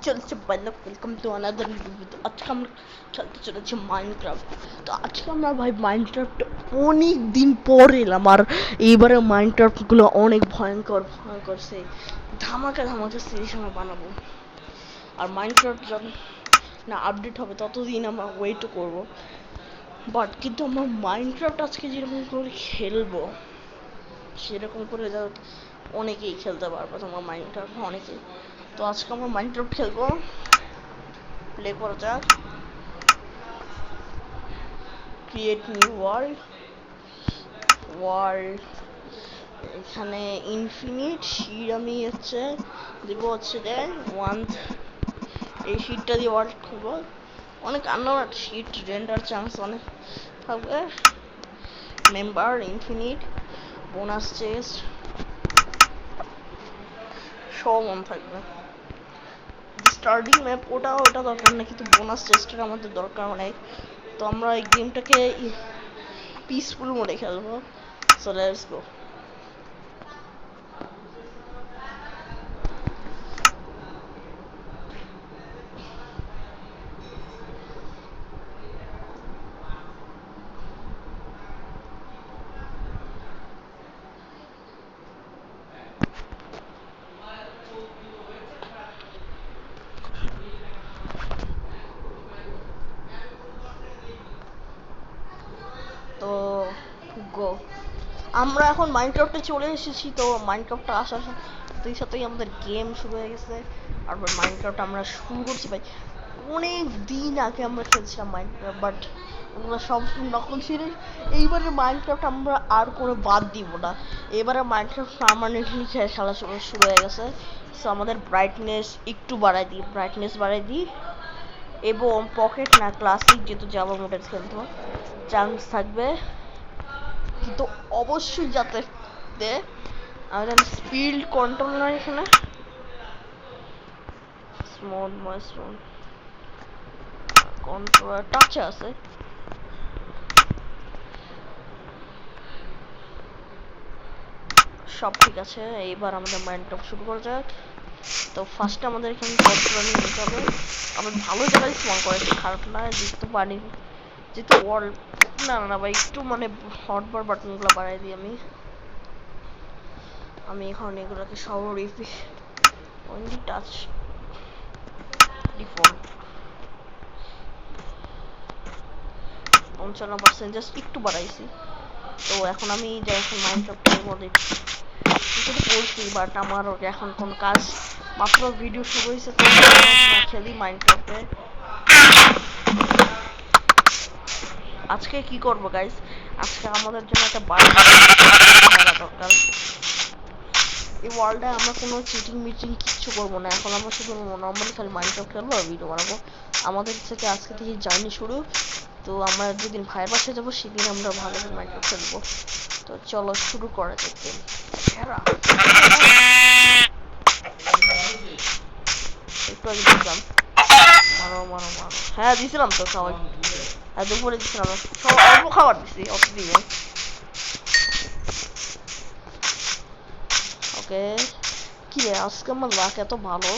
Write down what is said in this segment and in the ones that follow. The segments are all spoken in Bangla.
চলছে ভাইয়া, ওয়েলকাম টু আনাদার ভিডিও। তো আজকে আমরা খেলতে চলেছি মাইনক্রাফট। তো আজকে আমরা ভাই মাইনক্রাফট অনেক দিন পর এলাম, আর এইবারে মাইনক্রাফট গুলো অনেক ভয়ঙ্কর ভয়ঙ্কর সে ধামাকা ধামাকা সিরিজ আমরা বানাবো। আর মাইনক্রাফট যখন না আপডেট হবে ততদিন আমরা ওয়েটও করবো। বাট কিন্তু আমরা মাইনক্রাফট আজকে যেরকম করে খেলবো সেরকম করে অনেকেই খেলতে পারবো, তোমার মাইনক্রাফট অনেকেই। তো আজকে আমরা মাইনক্রাফট খেলবো, প্লে করা যাক। ক্রিয়েট নিউ ওয়ার্ল্ড, ওয়ার্ল্ড এখানে ইনফিনিট শিট আমি দেবো ওয়ান। এই শিটটা দিয়ে ওয়ার্ল্ড খুলবো, অনেক আন্ডার শিট রেন্ডার চান্স অনেক থাকবে। মেম্বার ইনফিনিট বোনাস চেস্ট সব মন থাকবে। স্টার্টিং ম্যাপ ওটা দরকার নেই, কিন্তু বোনাস চেস্টের আমাদের দরকার অনেক। তো আমরা এই গেমটাকে পিসফুল মোডে খেলবো। So let's go. তো গো, আমরা এখন মাইনক্রাফটে চলে এসেছি। তো মাইনক্রাফটে আসার সাথে সাথেই আমাদের গেম শুরু হয়ে গেছে। আর মাইনক্রাফট আমরা শুরু করছি ভাই, অনেক দিন আগে আমরা খেলছিলাম মাইনক্রাফট, বাট ওগুলো সব নকল ছিল। এইবারে মাইনক্রাফট আমরা আর কোনো বাদ দিব না, এবারে মাইনক্রাফট পার্মানেন্টলি খেলা শুরু হয়ে গেছে। সো আমাদের ব্রাইটনেস একটু বাড়াই দিই এবং পকেট না ক্লাসিক যেহেতু জাভা মোডে খেলতে চান্স থাকবে, কিন্তু অবশ্যই যাতে আমাদের স্পিড কন্ট্রোল নয় এখানে স্মল মাশরুম কন্ট্রোল টাচে আছে। সব ঠিক আছে, এইবার আমাদের মাইনক্রাফট শুরু করা যাক। তো ফার্স্টে আমাদের এখানে কন্ট্রোল নিতে হবে। আমরা ভালো জায়গায় স্মল করেছি, খারাপ না, যেহেতু পানি যেহেতু ওয়ার্ল্ড না ভাই, একটু মানে হটবার বাটনগুলো বাড়াই দিই আমি এখন এগুলোকে সব অনলি টাচ ডিফল্ট 55% জাস্ট একটু বাড়াইছি। তো এখন আমি এখন মাইনক্রাফটের মধ্যে কিছু করছি, বাট আমার এখন কোনো কাজ মাত্র ভিডিও শুরু হয়েছে। তো খেলি মাইনক্রাফটে। আজকে কি করবো গাইস, আজকে আমাদের জন্য একটা দরকার। এই ওয়ার্ল্ডে আমরা কোনো চিটিং মিটিং কিচ্ছু করবো না, এখন আমরা শুধু নর্মালি খালি মাইনক্রাফট খেলবো আর ভিডিও বানাবো। আমাদের থেকে আজকে থেকে জার্নি শুরু। তো আমরা যেদিন ভাইয়ের বাসায় যাবো সেদিন আমরা ভালো করে মাইনক্রাফট খেলবো। তো চলো শুরু করা যাক। একটু আগে দিলাম, মারো। হ্যাঁ দিছিলাম তো সবাই, হ্যাঁ দুপুরে দিছিলাম, সব অল্প খাবার দিছি, অত দিয়ে। ওকে, কি রে আজকে আমার লাক এত ভালো,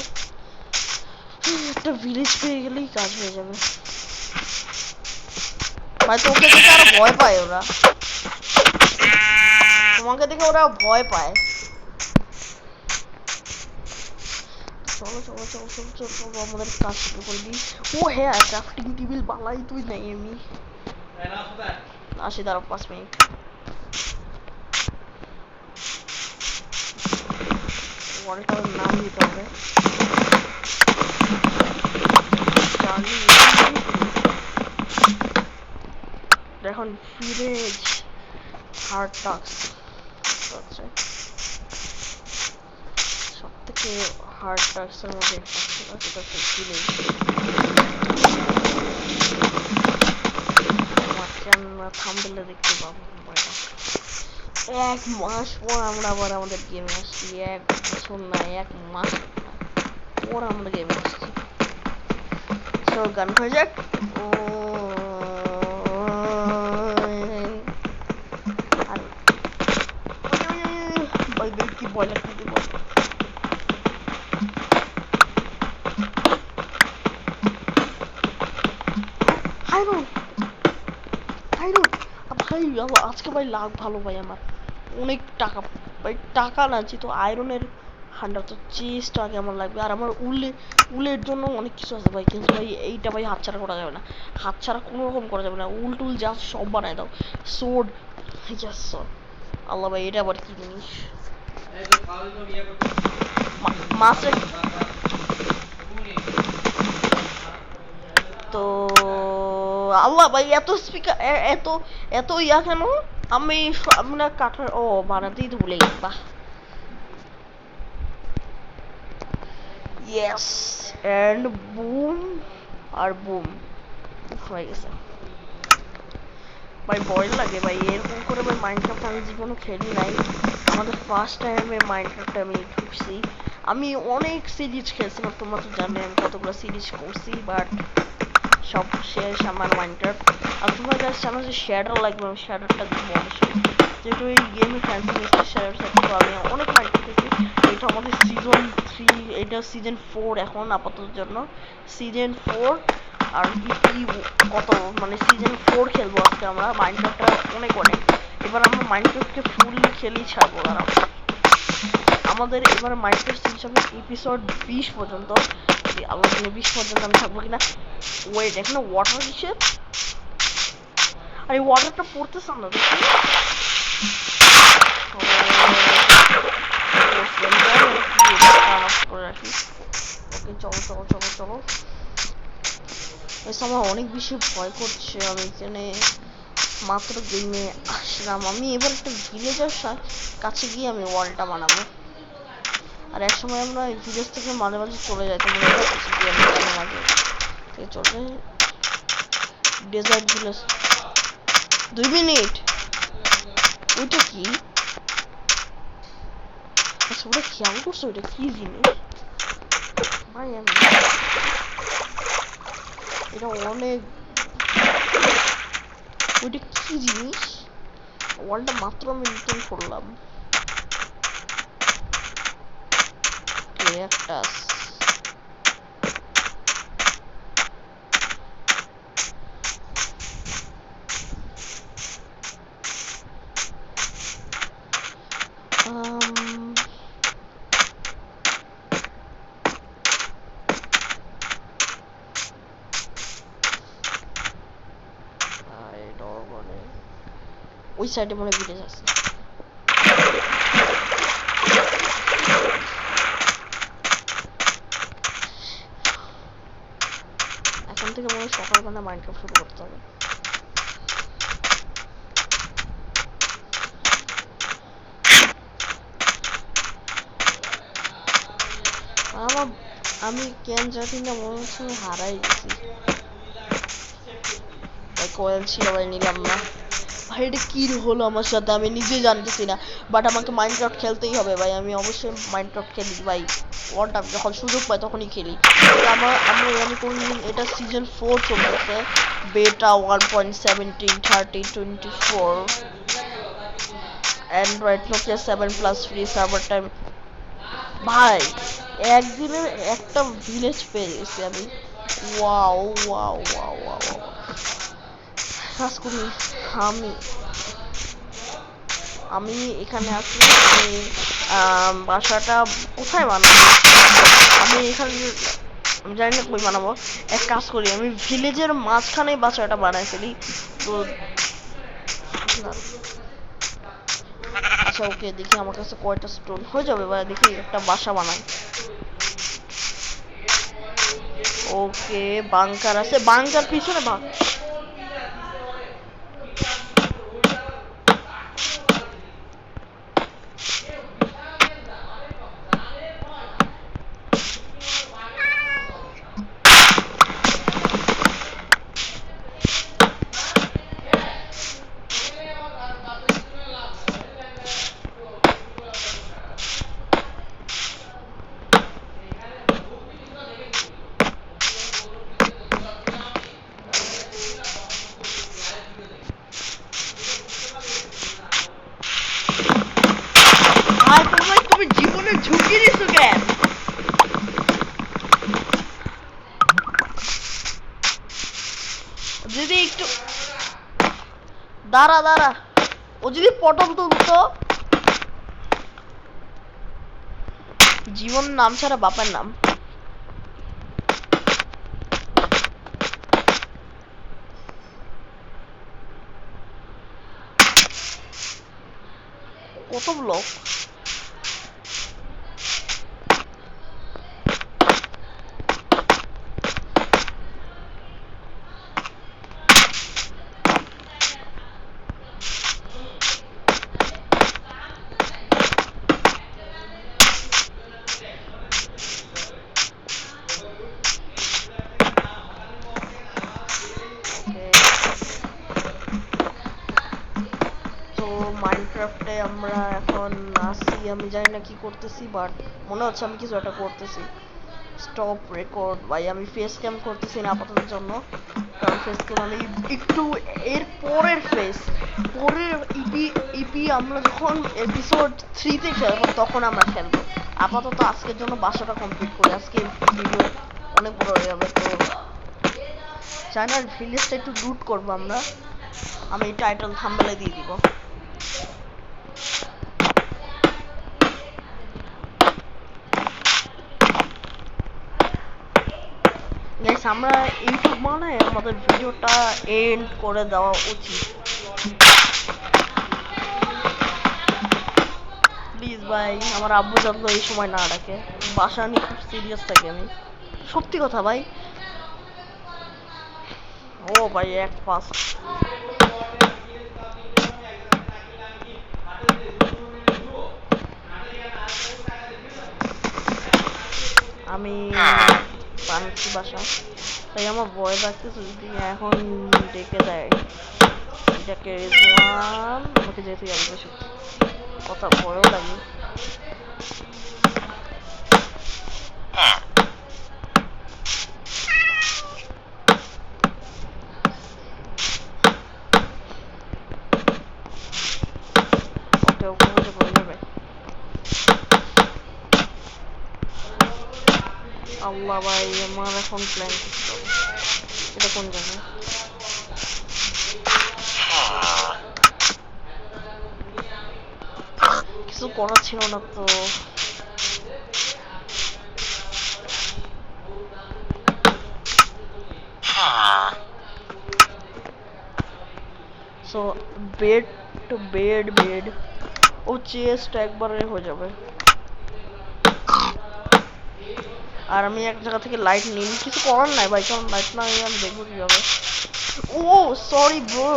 একটা ভিলেজ পেয়ে গেলেই কাজ হয়ে যাবে ভাই। তোকে দেখে আরো ভয় পায় ওরা, তোমাকে দেখে ওরা ভয় পায়। চলো আমাদের কাজ শুরু করে দিই। ও হ্যাঁ, ক্রাফটিং টেবিল বালাই তুই নাই, আমি আসি, দাঁড়াও 5 মিনিট। ওয়ালটার নাম দিতে হবে এখন ফিরেজ হার্ড টাস্ক হচ্ছে সব থেকে হার্ড টাস্কের মধ্যে যেটা হচ্ছে ফিরেজ। আমরা থাম্বনেলে দেখতে পাবো। 1 মাস পর আমরা আবার আমাদের গেমে আসছি, 1 বছর না 1 মাস পর আমরা গেমে আসছি। সো গান হয়ে যাক। ও কি ভয় লাগছে, আয়রন আয়রন ভাই আজকে ভাই লাভ ভালো ভাই আমার অনেক টাকা ভাই টাকা না যেহেতু আয়রনের হান্ডার তো চেস্ট আগে আমার লাগবে আর আমার উলের জন্য অনেক কিছু আছে ভাই কিন্তু ভাই এইটা ভাই হাতছাড়া করা যাবে না হাতছাড়া কোনো রকম করা যাবে না উল টুল যা সব বানায় দাও সোড ইয়াস আল্লাহ ভাই এটা আবার কি জিনিস মাছের তো আল্লাহ ভাই এত স্পিকার এত এত ইয়া কেন আমি আমরা কাঠার ও বানাতেই তো ভুলে গেছি বাহ ইয়েস এন্ড বুম আর বুম হয়ে গেছে ভাই ভয় লাগে ভাই এরকম করে ভাই মাইনক্রাফট আমি জীবনে খেলি নাই আমাদের ফার্স্ট টাইমে মাইনক্রাফটে আমি ঢুকছি আমি অনেক সিরিজ খেলছিলাম তোমরা তো জানো আমি কতগুলো সিরিজ করছি বাট সব শেষ আমার মাইনক্রাফট আর তোমার কাছে আমার যে শ্যাডার লাগবে আমি শ্যাডারটা দিব অবশ্যই যেহেতু এই গেমে ফ্যান্সি মিস্টার শ্যাডার থাকতে তো আমি অনেক মাইনক্রাফট খেলছি এটা আমাদের সিজন 3 এটা সিজন 4 এখন আপাতত জন্য সিজন 4 আর ইপি কত মানে সিজন 4 খেলবো আজকে আমরা মাইনক্রাফটটা অনেক এবার আমরা মাইনক্রাফটকে ফুললি খেলেই ছাড়বো আর আমাদের এবার মাইনক্রাফট সিরিজ হবে এপিসোড 20 পর্যন্ত আল্লাহ জানে 20 পর্যন্ত আমি থাকবো কিনা ওয়েট এখানে ওয়াটার কিসের আরে ওয়াটারটা পড়তেছে না দেখি ওকে চলো চলো চলো চলো আমার অনেক বেশি ভয় করছে আমি এখানে মাত্র গেমে আসলাম আমি এবার একটা ভিলেজের কাছে গিয়ে আমি ওয়ালটা বানাবো আর এক সময় আমরা ভিলেজ থেকে মাঝে মাঝে চলে যাই তোমরা মাঝে চলে ডেজার্ট ভিলেজ 2 মিনিট ওইটা কি আচ্ছা ওটা খেয়াল করছো ওইটা কি জিনিস ভাই আমি এটা অনেক ওইটা কি জিনিস ওয়ালটা মাত্র আমি রিটার্ন করলাম একটা ওই সাইডে মনে ভিলেজ আছে এখন থেকে মনে হয় সকালবেলা মাইনক্রাফট শুরু করতে হবে আমি কেন জানি না মনে হচ্ছে আমি হারাই গেছি কয়েল ছিল ভাই নিলাম না ভাই এটা কি হলো আমার সাথে আমি নিজে জানতেছি না বাট আমাকে মাইনক্রাফট খেলতেই হবে ভাই আমি অবশ্যই মাইনক্রাফট খেলি ভাই ওয়ার্ল্ড আপ যখন সুযোগ পাই তখনই খেলি আমি কোনদিন এটা সিজন 4 চলতেছে বেটা 1.17 Android Nokia 7+ free server time ভাই একদিনে একটা ভিলেজ পেয়ে গেছি আমি ওয়াও ওয়াও ওয়াও ওয়াও কাজ করি আমি এখানে আছি আমি বাসাটা কোথায় বানাবো আমি এখানে আমি জানি না কই বানাবো এক কাজ করি আমি ভিলেজের মাঝখানে বাসাটা বানাই ফেলি তো আচ্ছা ওকে দেখি আমার কাছে কয়টা স্টোন হয়ে যাবে ভাই দেখি একটা বাসা বানাই ওকে বাংকার আছে বাংকার পিছনে একটু দাঁড়া দাঁড়া, ও যদি পটল তুলতো। জীবন নাম ছাড়া বাপের নাম। কত ব্লক? মাইনক্রাফটে আমরা এখন আসি, আমি জানি না কি করতেছি, বাট মনে হচ্ছে আমি কিছু একটা করতেছি। স্টপ রেকর্ড ভাই, আমি ফেস ক্যাম করতেছি না আপাতত জন্য, কারণ ফেস ক্যাম আমি একটু এর পরের পরের ইপি আমরা যখন এপিসোড 3-তে খেলবো তখন আমরা খেলবো। আপাতত আজকের জন্য বাসাটা কমপ্লিট করি, আজকে ভিডিও অনেক বড় হয়ে যাবে। তো চায়নার ভিলেজটা একটু লুট করবো আমরা, আমি টাইটেল থাম্বনেলে দিয়ে দিব। গাইস, আমরা ইউটিউব মানে আমাদের ভিডিওটা এন্ড করে দেওয়া উচিত। প্লিজ ভাই, আমার আব্বু যাতে এই সময় না ডাকে, বাসা নিয়ে খুব সিরিয়াস থাকি আমি, সত্যি কথা ভাই। ও ভাই এক ফার্স্ট আমি বানাচ্ছি বাসা, তাই আমার ভয় লাগতেছে যদি এখন ডেকে দেয় এটাকে রেজওয়ান, আমাকে যেতে যাবে বেশি কথা, ভয়ও লাগে। ওকে ওকে বুঝে পড়ে যাবে। আল্লাহ ভাই, আমার এখন প্ল্যান করতে হবে। এটা কোন জায়গায়? কিছু করার ছিল না তো। সো বেড টু বেড ও চেস্ট একবারে হয়ে যাবে। আর আমি এক জায়গা থেকে লাইট নিই, কিছু করার নাই ভাই, কারণ লাইট না নিয়ে আমি দেখবো কিভাবে। ও সরি ব্রো,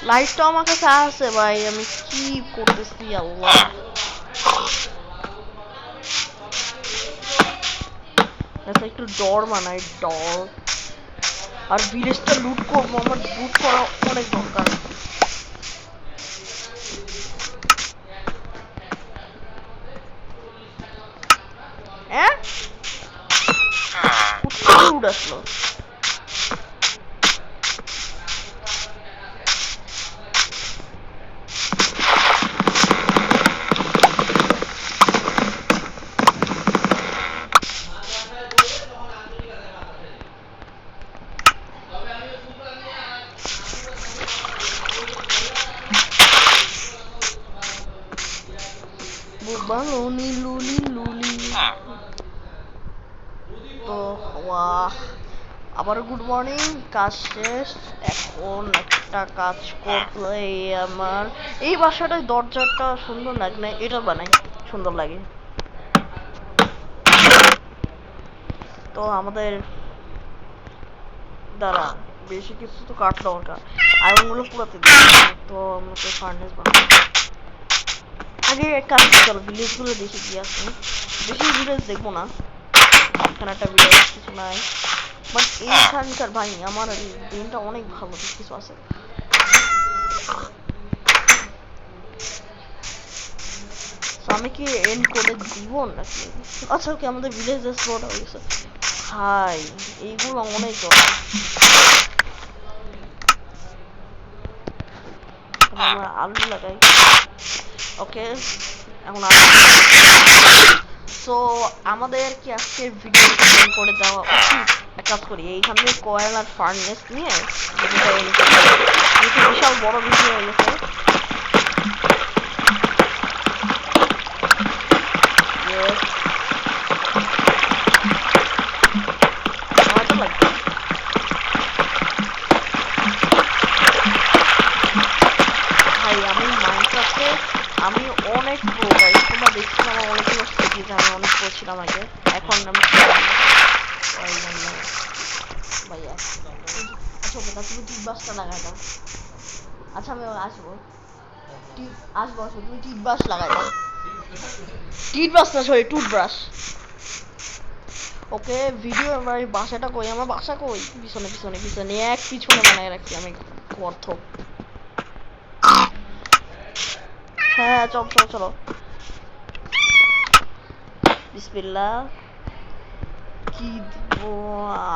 লাইটটা আমার কাছে আছে ভাই, আমি কি করতেছি আল্লাহ। একটু ডর বানাই, ডর। আর ভিলেজটা লুট করবো, আমার লুট করা অনেক দরকার। হ্যাঁ লুট আসলো। লুলি লুলি লুলি। তো আবার গুড মর্নিং, কাজ শেষ। এখন একটা কাজ করলে আমার এই বাসাটায় দরজাটা সুন্দর লাগে না, এটা বানাই সুন্দর লাগে। তো আমাদের দ্বারা বেশি কিছু তো কাঠ দরকার, আয়রনগুলো পুরাতে দিই। তো আমাকে ফার্নেস বানাবো। আগে এক কাজ চলো ভিলেজগুলো দেখে কি আছে। বেশি ভিলেজ দেখবো না, এখানে একটা ভিলেজ কিছু নাই, বাট এইখানকার ভাই আমার দিনটা অনেক ভালো, কিছু আছে। আমি কি এন্ড করে দিব নাকি? আচ্ছা ওকে, আমাদের ভিলেজের স্পট হয়ে গেছে ভাই, এইগুলো অনেক দরকার। আমরা আলু লাগাই। ওকে এখন সো আমাদের কি আজকের ভিডিও করে দেওয়া উচিত? এক কাজ করি, এইখান থেকে কয়েল আর ফার্নেস নিয়ে বিশাল বড় ভিডিও হয়ে গেছে। ভাই আমি মাইনক্রাফটে আমি অনেক প্রো ভাই, তোমরা দেখছিলাম আমার অনেকগুলো স্টেজ আমি অনেক প্রো ছিলাম আগে, এখন আমি ভাই আচ্ছা ওকে তুমি টিউববাসটা লাগাই দাও। আচ্ছা আমি আসবো আসবো আসবো, তুমি টিউববাস লাগাই দাও। টিউববাস না সরি টুথব্রাশ। ওকে ভিডিও আমার বাসাটা কই, আমার বাসা কই? পিছনে পিছনে পিছনে এক পিছনে বানায় রাখছি আমি অর্থ। হ্যাঁ চলো চলো চলো বিসমিল্লাহ। কি দিব?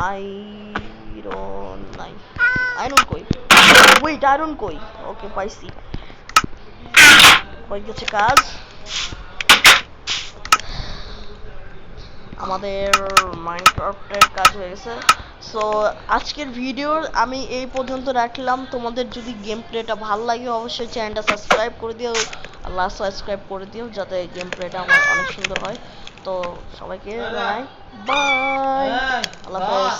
আয়রন নাই, আয়রন কই? ওয়েট আয়রন কই? ওকে পাইছি, হয়ে গেছে কাজ। আমাদের মাইনক্রাফটের কাজ হয়ে গেছে। সো আজকের ভিডিও আমি এই পর্যন্ত রাখলাম। তোমাদের যদি গেম প্লেটা ভালো লাগে অবশ্যই চ্যানেলটা সাবস্ক্রাইব করে দিও, আল্লাহ সাবস্ক্রাইব করে দিও যাতে গেম প্লেটা আমার অনেক সুন্দর হয়। তো সবাইকে বাই বাই, আল্লাহ হাফেজ।